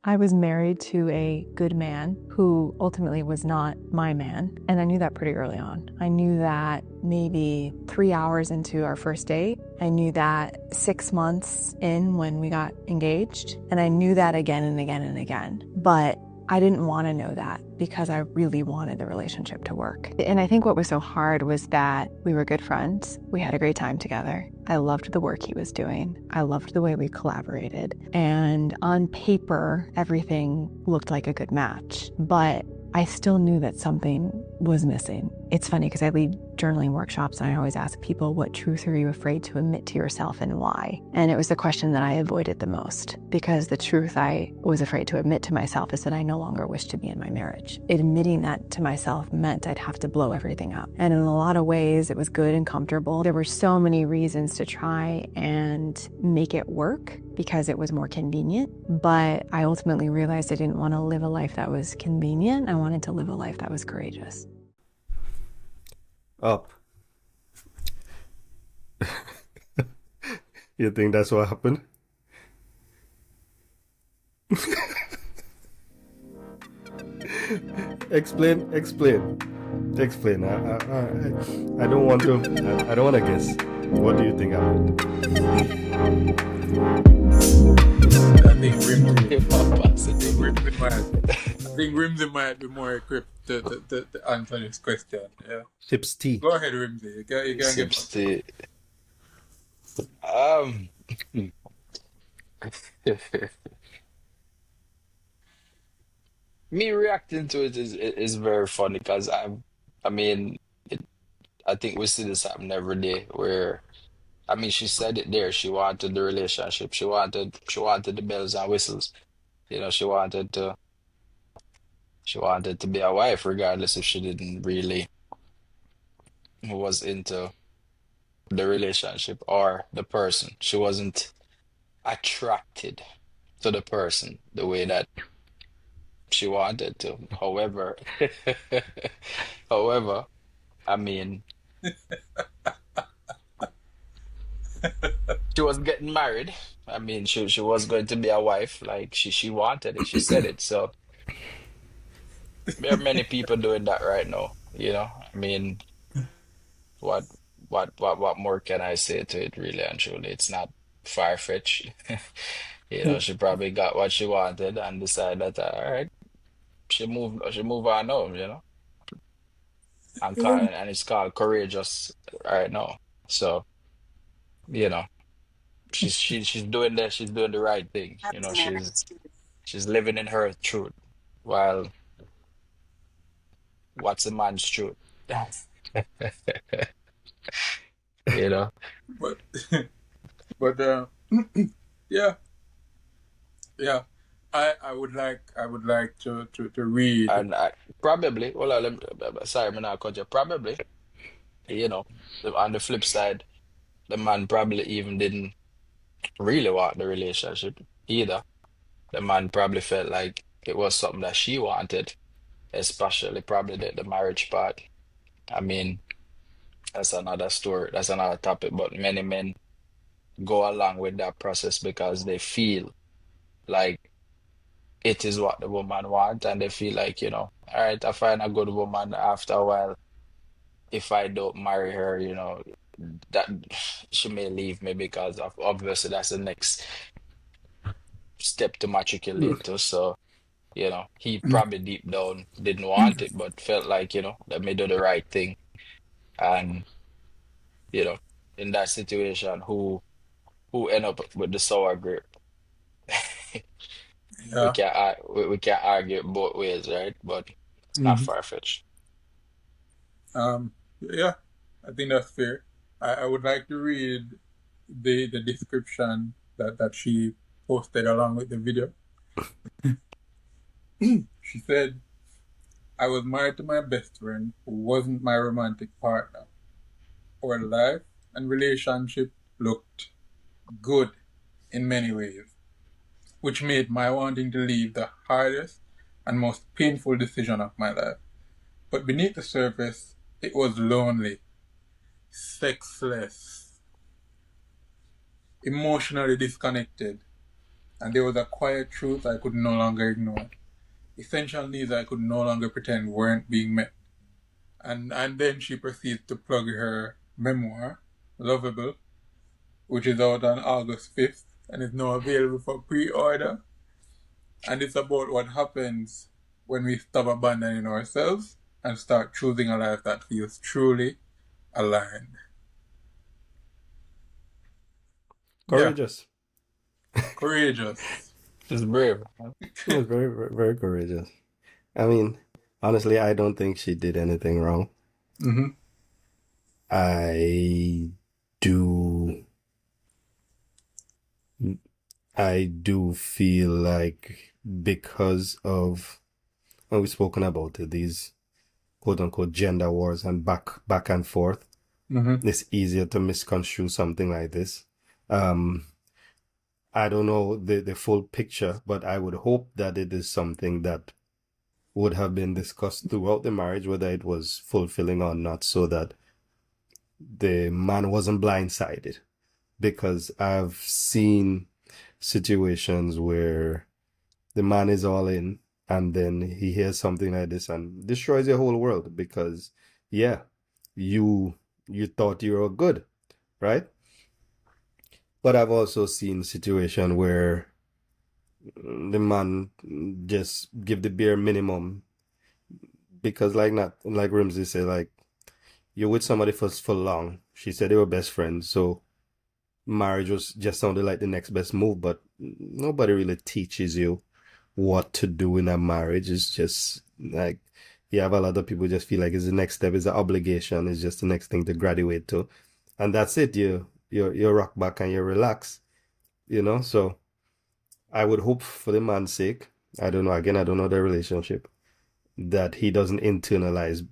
I was married to a good man who ultimately was not my man, and I knew that pretty early on. I knew that maybe 3 hours into our first date. I knew that 6 months in when we got engaged, and I knew that again and again and again. But I didn't want to know that because I really wanted the relationship to work. And I think what was so hard was that we were good friends. We had a great time together. I loved the work he was doing. I loved the way we collaborated. And on paper, everything looked like a good match. But I still knew that something was missing. It's funny because I lead journaling workshops and I always ask people, what truth are you afraid to admit to yourself and why? And it was the question that I avoided the most because the truth I was afraid to admit to myself is that I no longer wish to be in my marriage. Admitting that to myself meant I'd have to blow everything up. And in a lot of ways, it was good and comfortable. There were so many reasons to try and make it work because it was more convenient. But I ultimately realized I didn't want to live a life that was convenient. I wanted to live a life that was courageous. Up. You think that's what happened? Explain, explain, explain. I don't want to. I don't want to guess. What do you think happened? I think Rimsey, If I'm I think positive. Rimsey might, I think Rimsey might be more equipped to answer this question. Yeah. Chips tea. Go ahead, Rimsey. You can get back. Sips to um me reacting to it is very funny because I mean I think we see this happen every day where I mean she said it there, she wanted the relationship, she wanted the bells and whistles. You know, she wanted to be a wife regardless if she didn't really was into the relationship or the person. She wasn't attracted to the person the way that she wanted to. However, I mean, she was getting married. I mean, she was going to be a wife. Like she wanted it. She said it. So there are many people doing that right now. You know, I mean, what what more can I say to it? Really and truly, it's not far-fetched. You know, she probably got what she wanted and decided that all right, she move on home. You know, and it's called courageous right now. So. You know. She's doing the right thing. You know, she's living in her truth. While what's a man's truth? You know, But but yeah, yeah. I would like to read. and I probably well, sorry, I'm not cut you. Probably, you know, on the flip side, the man probably even didn't really want the relationship either. The man probably felt like it was something that she wanted, especially probably the marriage part. I mean, that's another story. That's another topic. But many men go along with that process because they feel like it is what the woman wants, and they feel like, all right, I find a good woman after a while. If I don't marry her, that she may leave me because of obviously that's the next step to matriculate to. So, he probably deep down didn't want it, but felt like, let me do the right thing. And, you know, in that situation, who end up with the sour grape? We Yeah. can't argue it both ways, right? But it's not Mhm. far-fetched. Yeah. I think that's fair. I would like to read the description that she posted along with the video. She said, I was married to my best friend who wasn't my romantic partner. Our life and relationship looked good in many ways, which made my wanting to leave the hardest and most painful decision of my life. But beneath the surface, it was lonely, sexless, emotionally disconnected, and there was a quiet truth I could no longer ignore. Essential needs I could no longer pretend weren't being met. And then she proceeds to plug her memoir, Lovable, which is out on August 5th and is now available for pre-order. And it's about what happens when we stop abandoning ourselves and start choosing a life that feels truly aligned. Courageous. Yeah, courageous. It's brave. She was very, very, very courageous. I mean, honestly, I don't think she did anything wrong. Mm-hmm. I do feel like because of when we've spoken about it, these quote unquote gender wars and back and forth, it's easier to misconstrue something like this. I don't know the full picture, but I would hope that it is something that would have been discussed throughout the marriage, whether it was fulfilling or not, so that the man wasn't blindsided. Because I've seen situations where the man is all in and then he hears something like this and destroys your whole world because, yeah, you thought you were good, right? But I've also seen situation where the man just give the bare minimum because like Rimsey said, like you're with somebody for long. She said they were best friends, so marriage was just sounded like the next best move, but nobody really teaches you what to do in a marriage. It's just like you have a lot of people just feel like it's the next step, it's an obligation, it's just the next thing to graduate to, and that's it. You rock back and you relax, so I would hope for the man's sake, I don't know, again, I don't know their relationship, that he doesn't internalize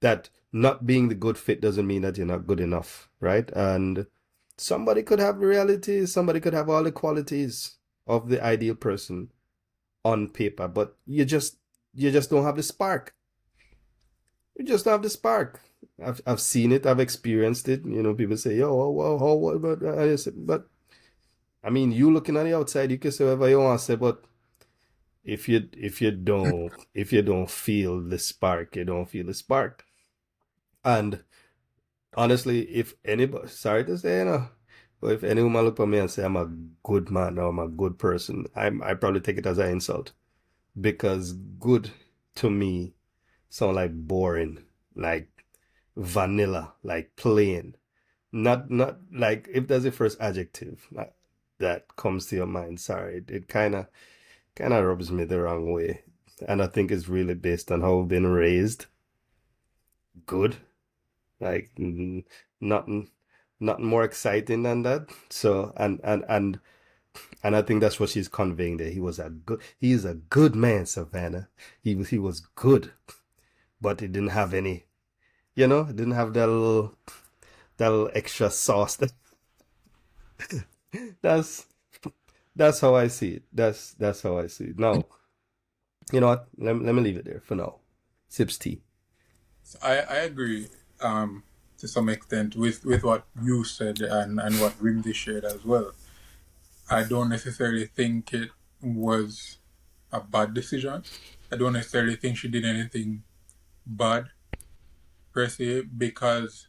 that not being the good fit doesn't mean that you're not good enough, right? And somebody could have reality, somebody could have all the qualities of the ideal person on paper, but you just don't have the spark. You just don't have the spark. I've seen it, I've experienced it. People say, "Yo, well, but I mean, you looking on the outside, you can say whatever you want to say, but if you don't feel the spark, you don't feel the spark." And honestly, if anybody, sorry to say, but if any woman look at me and say I'm a good man or I'm a good person, I probably take it as an insult, because good to me sound like boring, like vanilla, like plain. Not like, if there's a first adjective that comes to your mind, sorry, it kind of rubs me the wrong way. And I think it's really based on how we've been raised. Good, like nothing more exciting than that. So and I think that's what she's conveying there. He is a good man, Savannah. He was good, but he didn't have any, didn't have that little extra sauce. That's how I see it. That's how I see it. Now, you know what? Let me leave it there for now. Sips tea. So I agree to some extent with what you said and what Rimsey shared as well. I don't necessarily think it was a bad decision. I don't necessarily think she did anything bad per se, because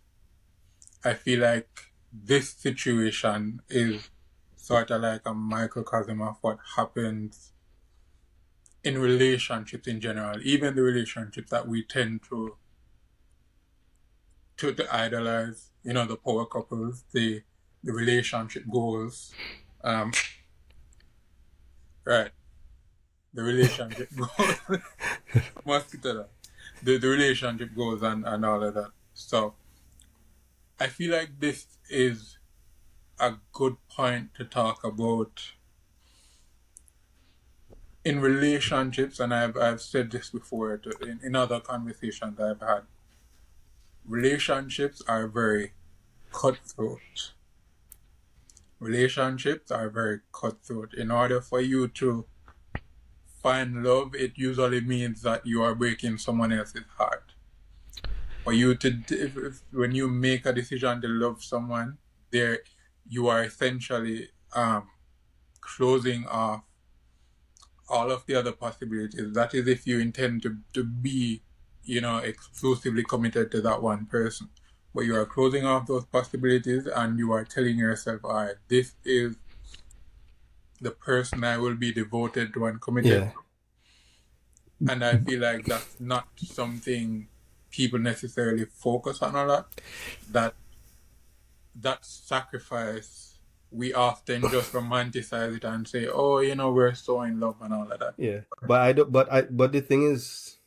I feel like this situation is sort of like a microcosm of what happens in relationships in general, even the relationships that we tend to idolize, the power couples, the relationship goals, right? The relationship goals, mosquito, the relationship goals and all of that. So I feel like this is a good point to talk about in relationships, and I've said this before in other conversations I've had. Relationships are very cutthroat. Relationships are very cutthroat. In order for you to find love, it usually means that you are breaking someone else's heart. For you to, when you make a decision to love someone, you are essentially closing off all of the other possibilities. That is if you intend to be, exclusively committed to that one person. But you are closing off those possibilities and you are telling yourself, all right, this is the person I will be devoted to and committed Yeah. to. And I feel like that's not something people necessarily focus on a lot. That sacrifice, we often just romanticize it and say, oh, we're so in love and all of that. Yeah. But the thing is,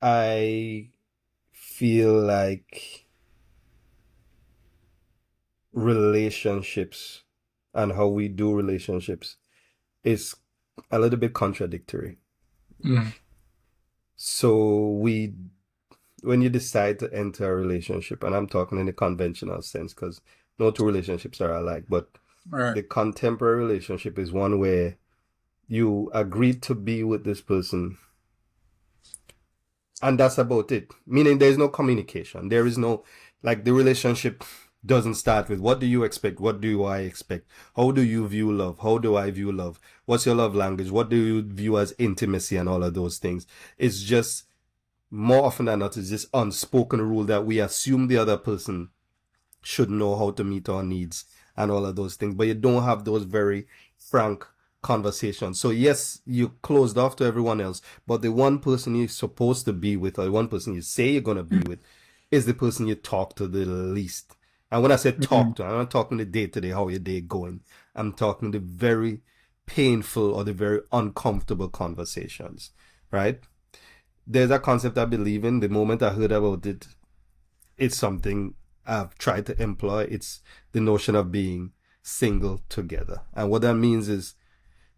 I feel like relationships and how we do relationships is a little bit contradictory. Mm. So when you decide to enter a relationship, and I'm talking in the conventional sense because no two relationships are alike, but Right. the contemporary relationship is one where you agreed to be with this person and that's about it. Meaning there's no communication. There is no, like, the relationship doesn't start with what do you expect? What do I expect? How do you view love? How do I view love? What's your love language? What do you view as intimacy and all of those things? It's just more often than not, it's this unspoken rule that we assume the other person should know how to meet our needs and all of those things. But you don't have those very frank conversations. So yes, you closed off to everyone else, but the one person you're supposed to be with, or the one person you say you're going to be with, is the person you talk to the least. And when I say talk to, I'm not talking the day to day, how your day going. I'm talking the very painful or the very uncomfortable conversations, right? There's a concept I believe in. The moment I heard about it, it's something I've tried to employ. It's the notion of being single together. And what that means is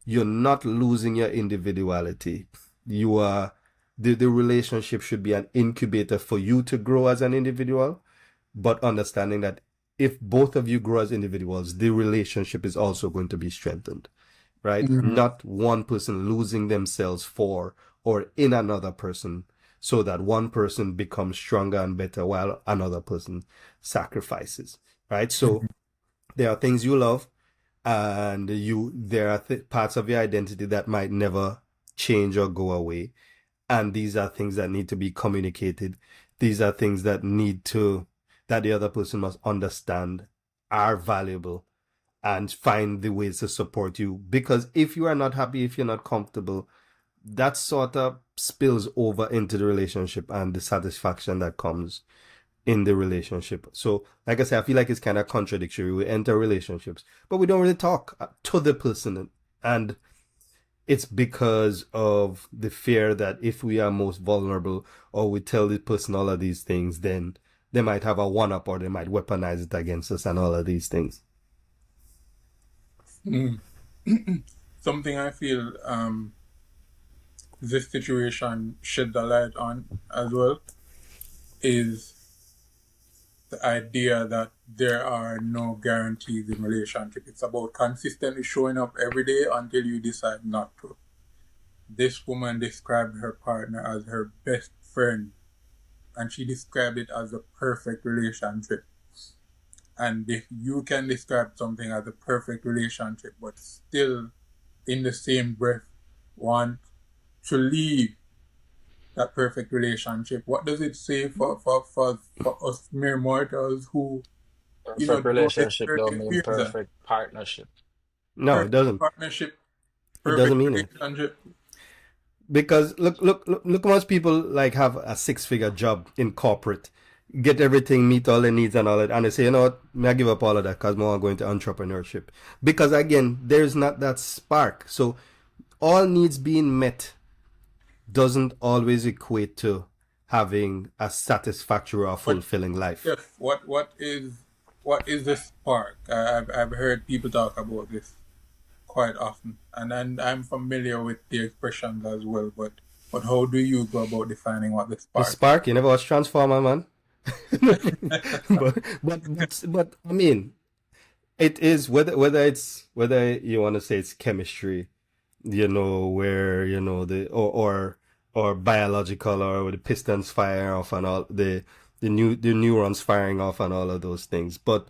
you're not losing your individuality. You are, the relationship should be an incubator for you to grow as an individual, but understanding that if both of you grow as individuals, the relationship is also going to be strengthened, right? Mhm. Not one person losing themselves for or in another person so that one person becomes stronger and better while another person sacrifices, right? So there are things you love and there are parts of your identity that might never change or go away. And these are things that need to be communicated. These are things that that the other person must understand are valuable and find the ways to support you. Because if you are not happy, if you're not comfortable, that sort of spills over into the relationship and the satisfaction that comes in the relationship. So, like I said, I feel like it's kind of contradictory. We enter relationships, but we don't really talk to the person. And it's because of the fear that if we are most vulnerable or we tell the person all of these things, then they might have a one-up or they might weaponize it against us and all of these things. Something I feel this situation shed the light on as well is the idea that there are no guarantees in relationship. It's about consistently showing up every day until you decide not to. This woman described her partner as her best friend, and she described it as a perfect relationship. And if you can describe something as a perfect relationship, but still in the same breath want to leave that perfect relationship, what does it say for us mere mortals who Perfect don't relationship necessarily don't mean experience that? perfect partnership. No, it Perfect doesn't. partnership, It perfect doesn't mean it. relationship. Because look, most people like have a 6-figure job in corporate, get everything, meet all their needs and all that, and they say, you know what, may I give up all of that because I'm going to entrepreneurship. Because again, there's not that spark. So all needs being met doesn't always equate to having a satisfactory or fulfilling life. Yes, what is the spark? I've heard people talk about this quite often, and I'm familiar with the expressions as well. But how do you go about defining what the The spark? spark, you never watch Transformer, man. but I mean, it is whether you want to say it's chemistry, where or biological, or the pistons firing off and all the neurons firing off and all of those things. But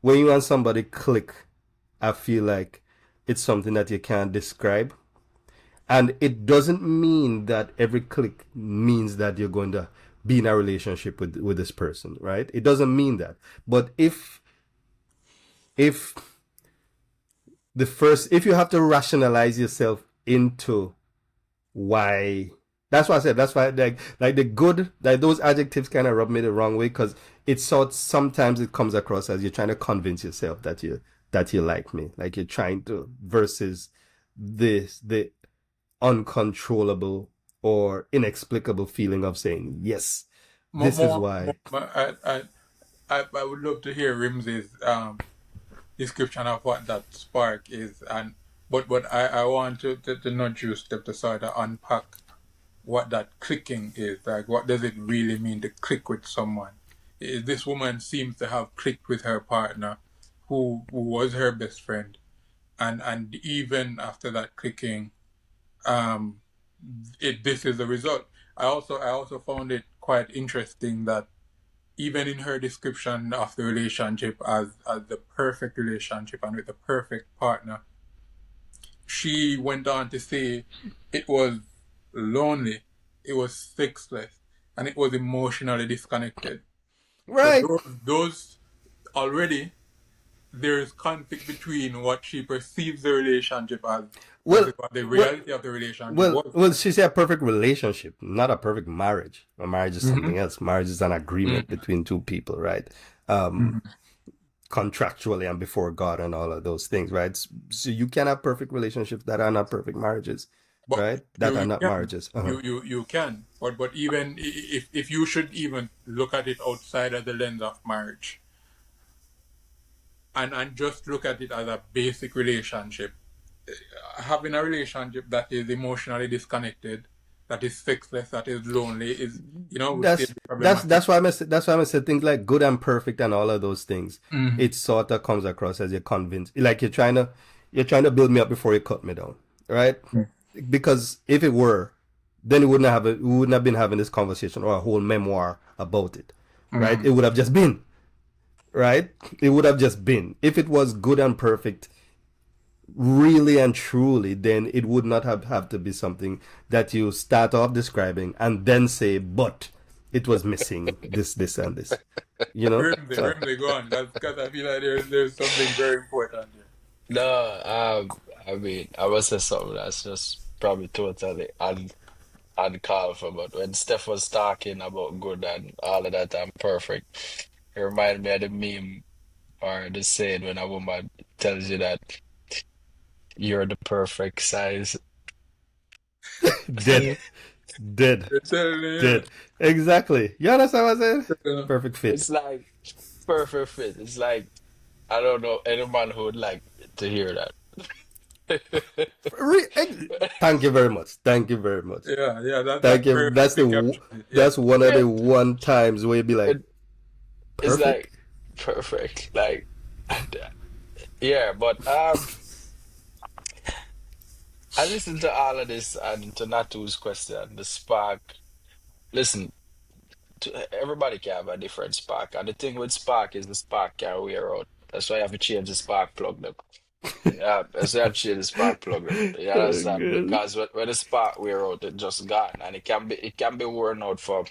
when you and somebody click I feel like it's something that you can't describe. And it doesn't mean that every click means that you're going to be in a relationship with this person, right? It doesn't mean that. But if if you have to rationalize yourself into why, that's why I said, that's why like the good, like those adjectives kind of rub me the wrong way, because it's sort sometimes it comes across as you're trying to convince yourself that you like me, like you're trying to, versus the uncontrollable or inexplicable feeling of saying yes, More, this is more, why. I would love to hear Rimsey's description of what that spark is, and but I want to nudge you a step to sort of unpack what that clicking is. Like, what does it really mean to click with someone? This woman seems to have clicked with her partner, who was her best friend, and even after that clicking, um, this is the result. I also found it quite interesting that even in her description of the relationship as the perfect relationship and with the perfect partner, she went on to say it was lonely, it was sexless, and it was emotionally disconnected. So Right. those already, there is conflict between what she perceives the relationship as Well, versus what the well, reality of the relationship was. she said a perfect relationship, not a perfect marriage. A marriage is Mm-hmm. something else. Marriage is an agreement Mm-hmm. between two people, right? Um, Contractually and before God and all of those things, right? So you can have perfect relationships that are not perfect marriages, But right? That you are not can, marriages. Uh-huh. you can. But even if you should even look at it outside of the lens of marriage, and just look at it as a basic relationship, having a relationship that is emotionally disconnected, that is sexless, that is lonely, is, would still That's be problematic. that's why I said things like good and perfect and all of those things. Mm-hmm. It sort of comes across as you're convinced, like you're trying to build me up before you cut me down, right? Because if it were, then we wouldn't have been having this conversation or a whole memoir about it, right? Mm-hmm. It would have just been, right? It would have just been. If it was good and perfect, really and truly, then it would not have to be something that you start off describing and then say, but it was missing this, and this, you know? So, Rimsey, go on. That's because I feel like there's something very important there. No, I mean, I would say something that's just probably totally uncalled for, but when Steph was talking about good and all of that and perfect, it reminded me of the meme or the saying when a woman tells you that you're the perfect size. dead, dead, You're telling me, dead. Exactly. You understand what I said? yeah. Perfect fit. It's like perfect fit. It's like I don't know any man who would like to hear that. Thank you very much. Thank you very much. Yeah, Thank that you. perfectly captured it. Yeah. That's one of Yeah, the one times where you be like, it, it's perfect. like perfect. Like yeah, but I listened to all of this and to Natu's question, the spark. Listen, everybody can have a different spark, and the thing with spark is the spark can wear out. That's why you have to change the spark plug them. Yeah, that's why you have to change the spark plug them. You Oh, understand? good. Because when the spark wear out, it just gone, and it can be worn out for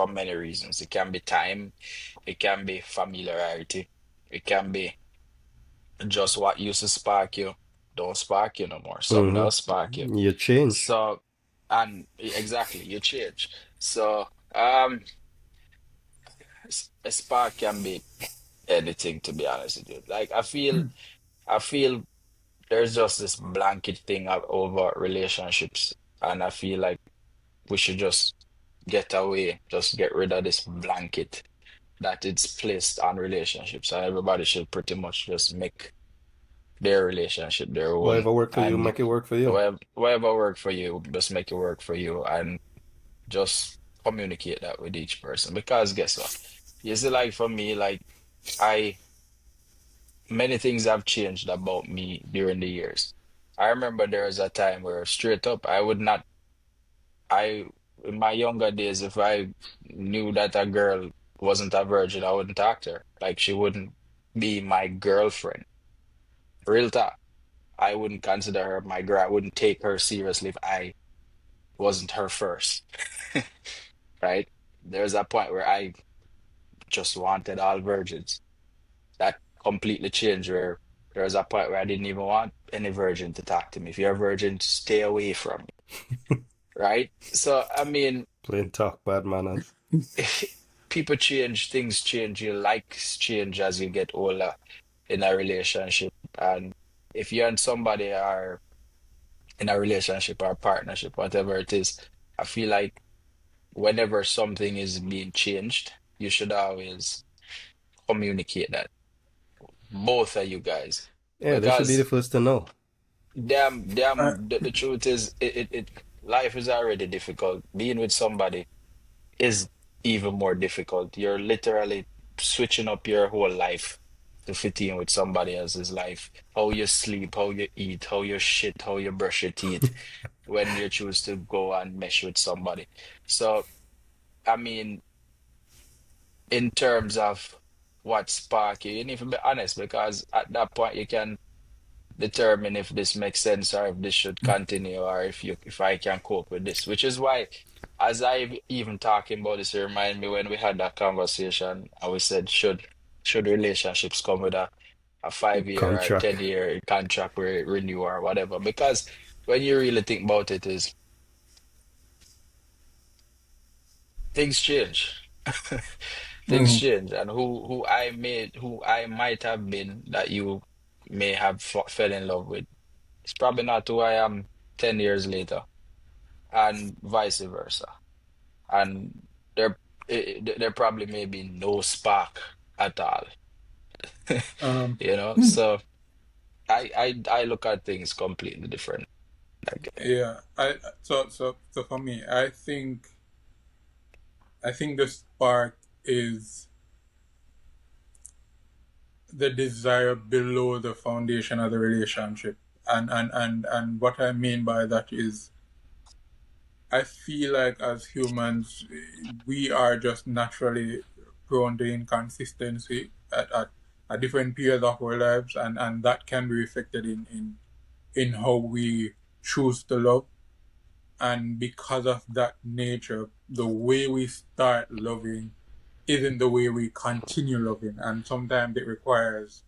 many reasons. It can be time, it can be familiarity, it can be just what used to spark you don't spark you no more. Something else spark you. You change. So, and exactly, you change. So, a spark can be anything, to be honest with you. Like I feel there's just this blanket thing over relationships, and I feel like we should just get away, just get rid of this blanket that it's placed on relationships, and everybody should pretty much just make their relationship their own, Whatever work for you, and make it work for you. whatever work for you, just make it work for you, and just communicate that with each person. Because guess what? You see, like for me, like I many things have changed about me during the years. I remember there was a time where straight up I would not I in my younger days, if I knew that a girl wasn't a virgin, I wouldn't talk to her. Like she wouldn't be my girlfriend. Real talk. I wouldn't consider her my girl. I wouldn't take her seriously if I wasn't her first. Right? There's a point where I just wanted all virgins. That completely changed where there was a point where I didn't even want any virgin to talk to me. If you're a virgin, stay away from me. Right? So, I mean, Plain talk, bad manners. people change, things change, your likes change as you get older in a relationship. And if you and somebody are in a relationship or partnership, whatever it is, I feel like whenever something is being changed, you should always communicate that, both of you guys. Yeah, they should be the Because first to know. I, the truth is life is already difficult. Being with somebody is even more difficult. You're literally switching up your whole life to fit in with somebody else's life. How you sleep, how you eat, how you shit, how you brush your teeth when you choose to go and mesh with somebody. So, I mean, in terms of what spark you need to be honest, because at that point you can determine if this makes sense or if this should continue or if I can cope with this. Which is why, as I even talking about this, it remind me when we had that conversation, and we said should relationships come with a 5 year or Contract. 10 year contract renew or whatever. Because when you really think about it, is things change. Things mm, change, and who I might have been that you may have fell in love with, it's probably not who I am 10 years later, and vice versa. And there, there probably may be no spark at all, um, you know? So I look at things completely different. Like, yeah. So for me, I think the spark is the desire below the foundation of the relationship. And what I mean by that is I feel like as humans we are just naturally prone to inconsistency at different periods of our lives, and that can be reflected in how we choose to love. And because of that nature, the way we start loving isn't the way we continue loving. And sometimes it requires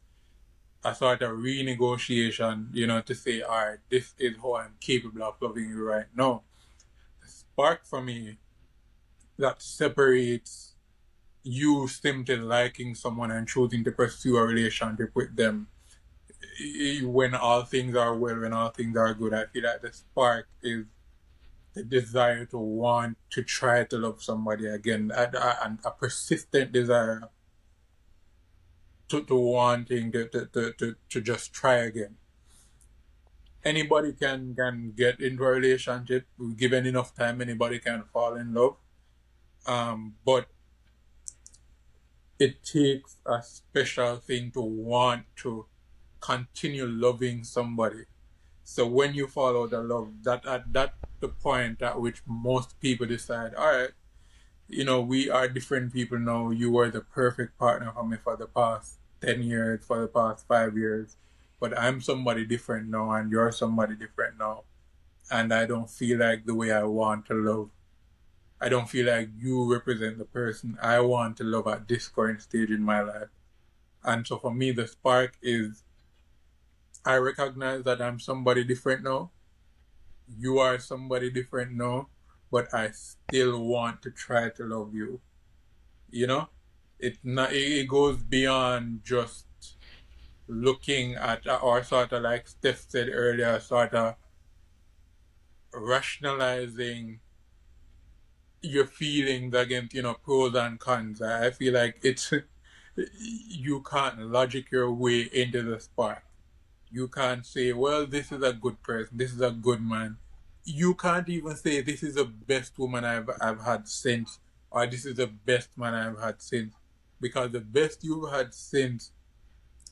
a sort of renegotiation, to say, all right, this is how I'm capable of loving you right now. The spark for me that separates you simply liking someone and choosing to pursue a relationship with them when all things are well, when all things are good. I feel like the spark is the desire to want to try to love somebody again, and a persistent desire to wanting to just try again. Anybody can get into a relationship, given enough time, anybody can fall in love. But it takes a special thing to want to continue loving somebody. So when you fall out of love, that at that the point at which most people decide, all right, we are different people now. You were the perfect partner for me for the past 10 years, for the past 5 years. But I'm somebody different now, and you're somebody different now. And I don't feel like the way I want to love. I don't feel like you represent the person I want to love at this current stage in my life. And so for me, the spark is I recognize that I'm somebody different now. You are somebody different now, but I still want to try to love you. You know, it goes beyond just looking at, or sort of like Steph said earlier, sort of rationalizing your feelings against pros and cons. I feel like it's you can't logic your way into the spark. You can't say, well, this is a good person, this is a good man. You can't even say this is the best woman I've had since, or this is the best man I've had since, because the best you've had since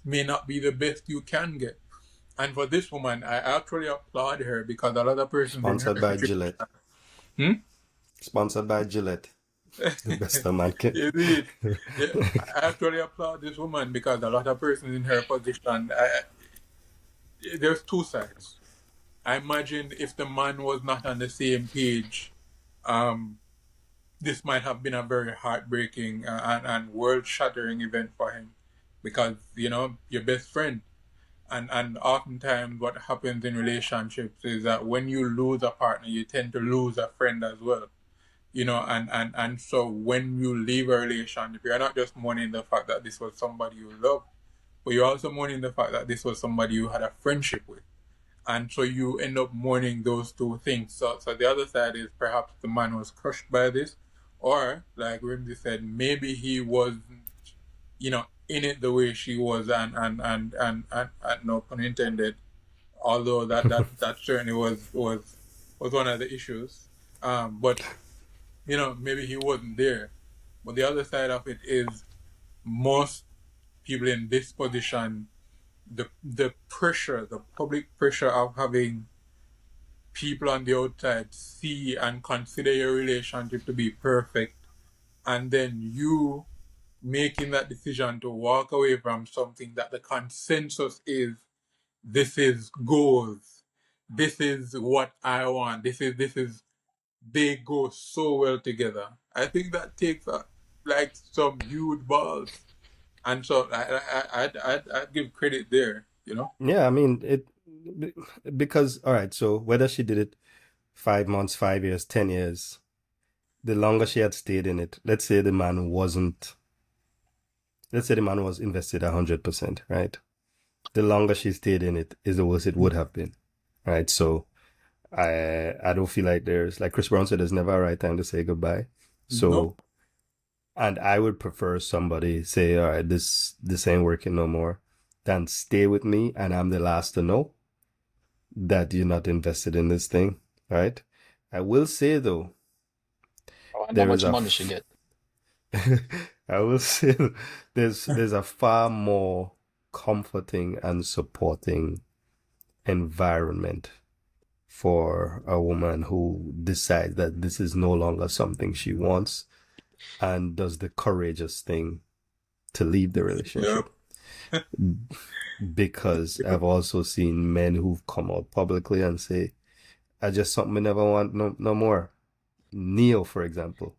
may not be the best you can get. And for this woman, I actually applaud her, because a lot of persons in her Sponsored by Gillette. Sponsored by Gillette. The best a man can. Indeed. I actually applaud this woman, because a lot of persons in her position, there's two sides. I imagine if the man was not on the same page, um, this might have been a very heartbreaking and world-shattering event for him, because your best friend, and oftentimes what happens in relationships is that when you lose a partner, you tend to lose a friend as well. And so when you leave a relationship, you're not just mourning the fact that this was somebody you love, but you're also mourning the fact that this was somebody you had a friendship with. And so you end up mourning those two things. So the other side is perhaps the man was crushed by this, or like Rimsey said, maybe he wasn't, in it the way she was, and no pun intended. Although that certainly was one of the issues. But maybe he wasn't there. But the other side of it is most people in this position, the pressure, the public pressure of having people on the outside see and consider your relationship to be perfect, and then you making that decision to walk away from something that the consensus is, this is goals, this is what I want, this is they go so well together. I think that takes like some huge balls, and so I'd give credit there. Yeah, I mean because all right, so whether she did it 5 months, 5 years, 10 years, the longer she had stayed in it, let's say the man was invested 100%, right? The longer she stayed in it is the worse it would have been, right? So I don't feel like there's, like Chris Brown said, there's never a right time to say goodbye. So, Nope. and I would prefer somebody say, all right, this ain't working no more, than stay with me and I'm the last to know that you're not invested in this thing, right? I will say though, And how there is much a money she get? I will say there's a far more comforting and supporting environment for a woman who decides that this is no longer something she wants and does the courageous thing to leave the relationship. Yep. Because I've also seen men who've come out publicly and say, I just something I never want no more. Neo, for example.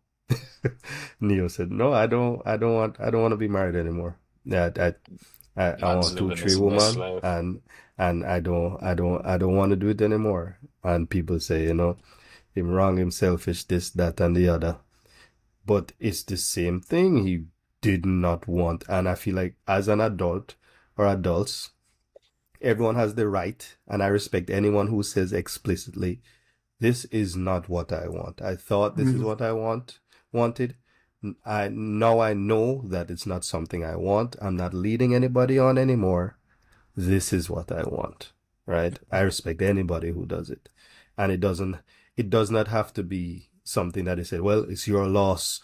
Neo said, "No, I don't want to be married anymore. Yeah, I Man's want two, living three his best women, life. and I don't want to do it anymore." And people say, him wrong, him selfish, this, that, and the other. But it's the same thing he did not want. And I feel like as an adult or adults, everyone has the right, and I respect anyone who says explicitly, this is not what I want. I thought this is what I wanted. I know that it's not something I want. I'm not leading anybody on anymore. This is what I want, right? I respect anybody who does it. And it does not have to be something that they say, well, it's your loss,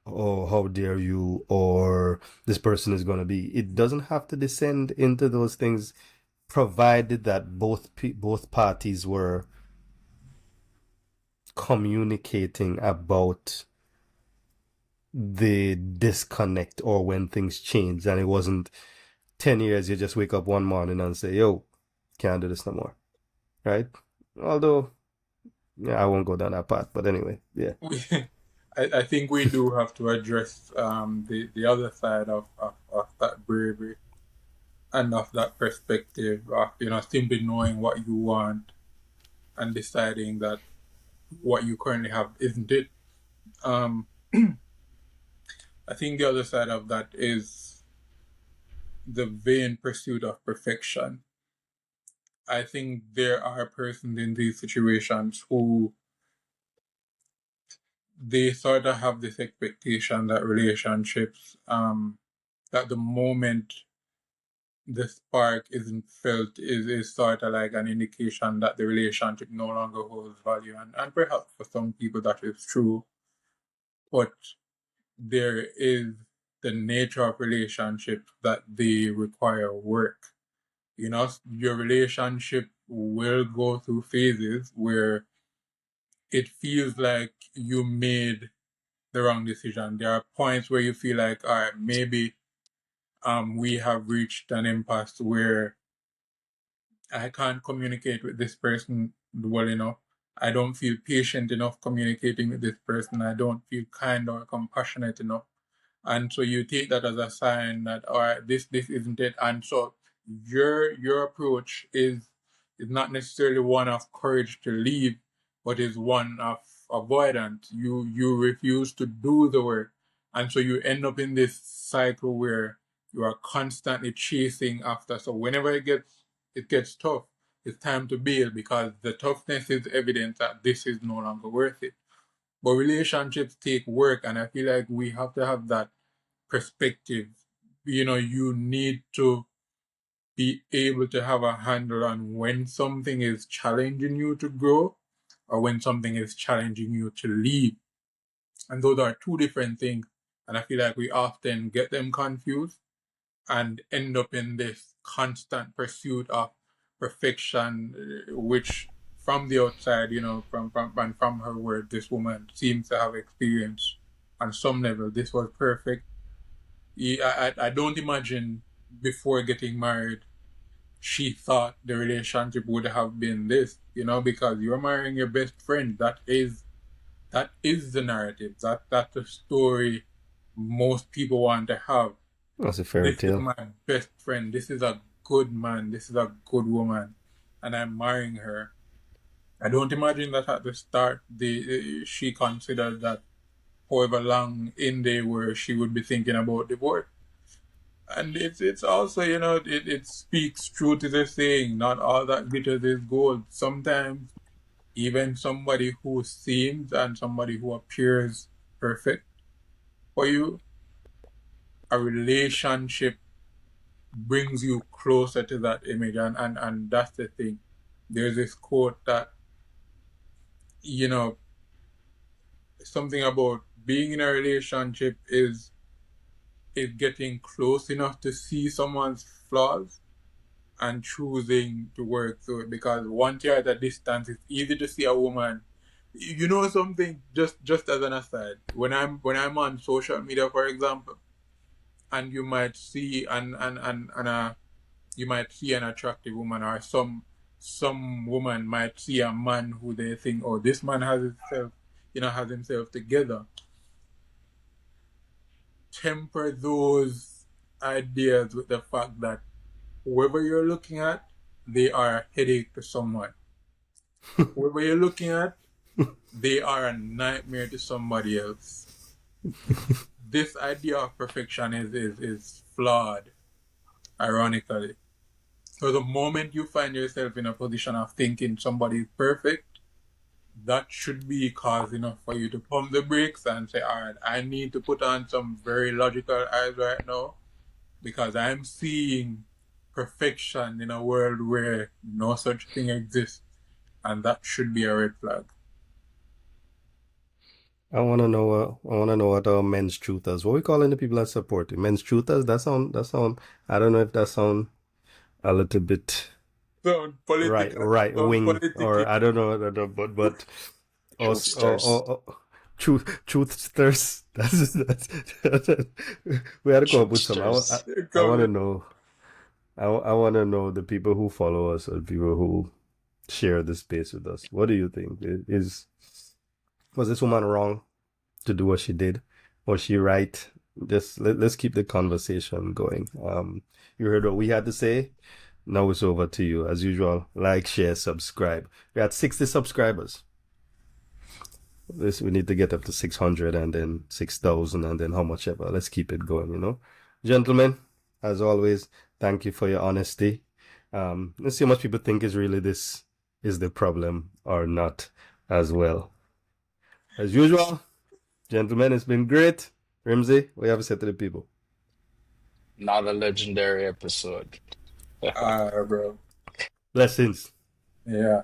or how dare you, or this person is going to be. It doesn't have to descend into those things, provided that both parties were communicating about the disconnect or when things change, and it wasn't 10 years you just wake up one morning and say, yo, can't do this no more, right? Although, yeah, I won't go down that path, but anyway, yeah. I think we do have to address the other side of that bravery and of that perspective of simply knowing what you want and deciding that what you currently have isn't it. I think the other side of that is the vain pursuit of perfection. I think there are persons in these situations who they sort of have this expectation that relationships, that the moment the spark isn't felt is sort of like an indication that the relationship no longer holds value. And perhaps for some people that is true, but there is the nature of relationships that they require work. Your relationship will go through phases where it feels like you made the wrong decision. There are points where you feel like, all right, maybe we have reached an impasse where I can't communicate with this person well enough. I don't feel patient enough communicating with this person. I don't feel kind or compassionate enough. And so you take that as a sign that, all right, this isn't it. And so your approach is not necessarily one of courage to leave, but is one of avoidance. You refuse to do the work. And so you end up in this cycle where you are constantly chasing after. So whenever it gets tough, it's time to bail because the toughness is evidence that this is no longer worth it. But relationships take work, and I feel like we have to have that perspective. You need to be able to have a handle on when something is challenging you to grow or when something is challenging you to leave. And those are two different things. And I feel like we often get them confused and end up in this constant pursuit of perfection, which from the outside, from her word, this woman seems to have experienced on some level. This was perfect. I don't imagine before getting married, she thought the relationship would have been this, because you're marrying your best friend. That is the narrative. That's the story most people want to have. That's a fairy This is tale. my best friend. This is a good man. This is a good woman, and I'm marrying her. I don't imagine that at the start she considered that however long in they were, she would be thinking about divorce. And it's also, it speaks true to the saying, not all that glitters is gold. Sometimes even somebody who seems and somebody who appears perfect for you, a relationship brings you closer to that image. And that's the thing. There's this quote that, something about being in a relationship is getting close enough to see someone's flaws and choosing to work through it. Because once you're at a distance, it's easy to see a woman. You know something, just as an aside, when I'm on social media, for example, and you might see you might see an attractive woman, or some woman might see a man who they think, oh, this man has himself together. Temper those ideas with the fact that whoever you're looking at, they are a headache to someone. Whoever you're looking at, they are a nightmare to somebody else. This idea of perfection is flawed, ironically. So the moment you find yourself in a position of thinking somebody is perfect, that should be cause enough for you to pump the brakes and say, all right, I need to put on some very logical eyes right now because I'm seeing perfection in a world where no such thing exists. And that should be a red flag. I want to know. I want to know what our men's truthers. What we calling the people that support it? Men's truthers. That sound. I don't know if that sound a little bit Sound political. right wing, or I don't know. But truthsters. That's we had to come up with some. I want to know. I want to know the people who follow us or people who share the space with us. What do you think? Was this woman wrong to do what she did? Was she right? Just let's keep the conversation going. You heard what we had to say. Now it's over to you. As usual, like, share, subscribe. We had 60 subscribers. We need to get up to 600 and then 6,000 and then how much ever. Let's keep it going, Gentlemen, as always, thank you for your honesty. Let's see how much people think is really this is the problem or not as well. As usual, gentlemen, it's been great. Rimsey, what do you have to say to the people? Not a legendary episode. Bro. Blessings. Yeah.